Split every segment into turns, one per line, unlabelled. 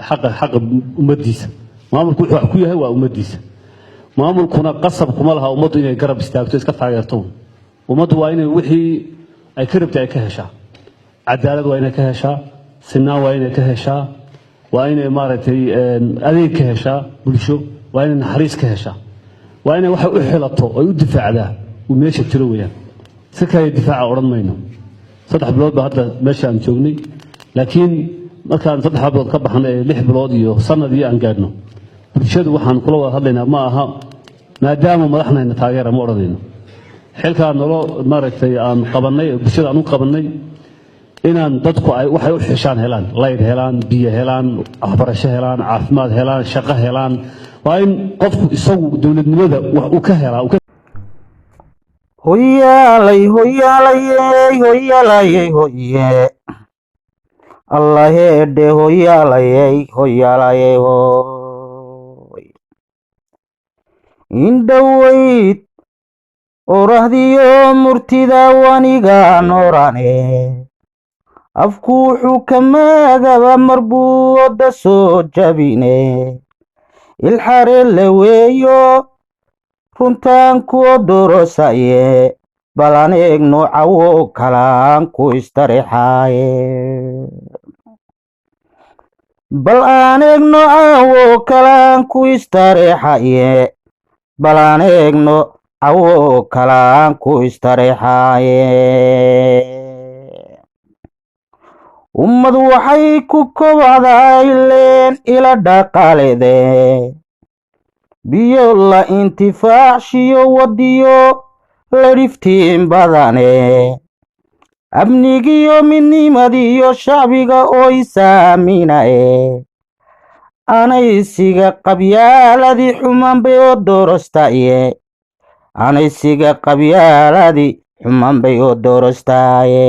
حق أمديسة maamulku wuxuu wax ku yahay waa ummadiisa maamulkuna qasab kuma laha ummadu inay garab istaagto iska taageerto ummadu waa inay wixii ay ka rabtay ka heshaa cadaalad waa inay ka heshaa sinaan waa inay ka heshaa waa inay maaragtay adeeg ka heshaa bulsho waa inay naxariis ka heshaa waa inay waxa u xilato oo u difaacdaa uu meesha tiro weeyaan si kale difaaca oran mayno 3 bilood ba hadda meesha aan joognay laakiin markaan 3 bilood ka baxnay 6 bilood iyo sanadii aan gaadhno bulshadu waxaan kula wada hadlaynaa ma aha maadaama madaxnayna taageera ma oranayno xilka nolo maaragtay aan qabanay bulshada aan u qabanay inaan dadku ay waxay u xishaan helaan leyd helaan biyo helaan waxbarasho helaan caafimaad helaan shaqo helaan waa in qofku isagu dawladnimada wax uu ka helaa
hoyaalay hoye allahede hoyaalay hoy indhaweyd orahdiyo murtida waniga noorane afku wuxuu ka maagaba marbuu wada soo jabine ilxarele weeyo runtaan ku dorosaye balan eegno cawo kalaan ku istarixaaye bal aan eegno cawo kalaan ku istarixaaye balan eegno cawo kalaan ku istarixaaye ummadu waxay ku kobcday leen ila dhaqaalede biyo la intifaacshiyo wadiyo la dhiftiin badane amnigiyo midnimadiyo shacbiga oo isaaminae anaysiga qabyaaladii xumanbay oo dorostaye anaysiga qabyaaladii xumanbay oo dorostaye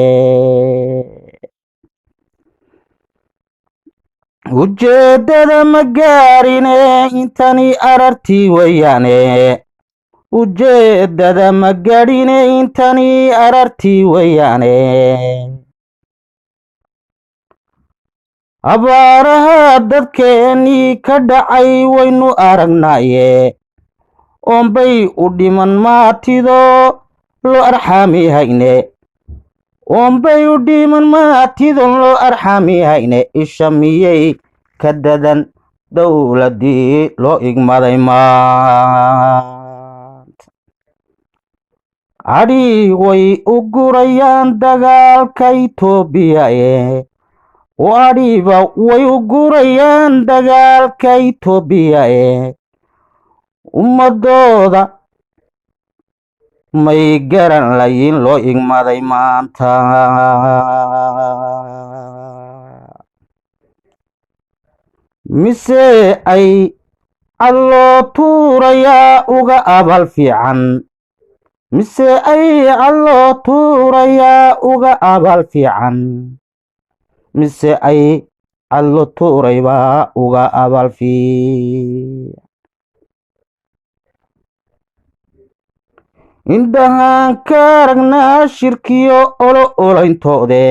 ujeedada ma gaarine intani arartii weeyaane ujeedada ma gaarine intani arartii weeyaane abaaraha dadkeennii ka dhacay waynu aragnaye oonbay u dhiman maatido loo arxaami hayne oonbay u dhiman maatidon loo arxaami hayne isha miyay ka dadan dawladii loo igmaday maanta adhi way u gurayaan dagaalka Itoobiyae oo adhiba way u gurayaan dagaalka Itoobiyae ummadooda may garan layin loo igmaday maanta mise ay alloo tuurayaa uga abal fiican mise ay alloo tuurayaa uga abal fiican mise ay allo tuuraybaa uga abal fiican indhahaan ka aragnaa shirkiyo oloolayntoode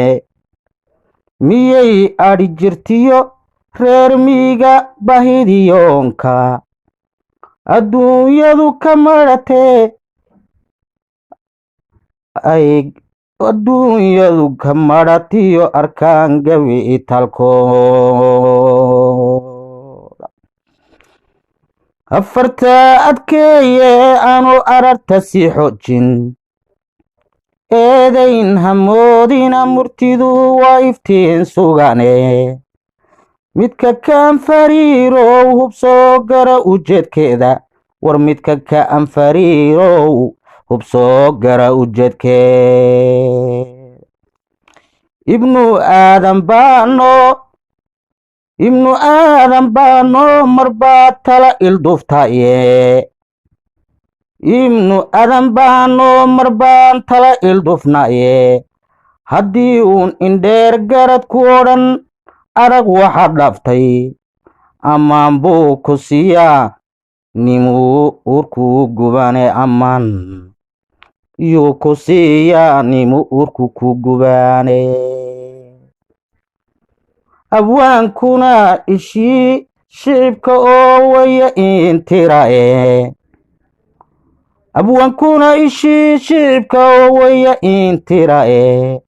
miyay adhi jirtiyo reer miiga bahidiyoonka adduunyadu ka madhatee ay adduunyadu ka madhatiyo arkaan gawi italkooda afarta adkeeye aanu ararta sii xoojin eedayn hamoodina murtidu waa iftiin sugane midka kaan fariirow hubsoo gara ujeedkeeda war midka kaan fariirow hubsoo gara ujeedkeeda ibnu aadan baano marbaa tala ilduftaye ibnu aadan baano marbaan tala ildufnaye haddii uun indheer garad ku odhan arag waxa dhaftay ammaan buu ku siiyaa nimuu urku gubane ammaan yuu ku siiyaa nimuu urku ku gubane abwaankuna ishii shicibka oo waya intirae abwaankuna ishii shicibka oo waya intirae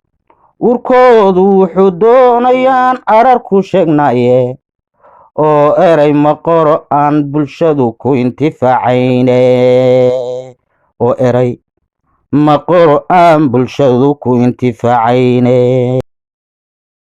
urkoodu wuxuu doonayaan arar ku sheegnaye oo eray maqoro aan bulshadu ku intifacayne oo eray maqoro aan bulshadu ku intifacayne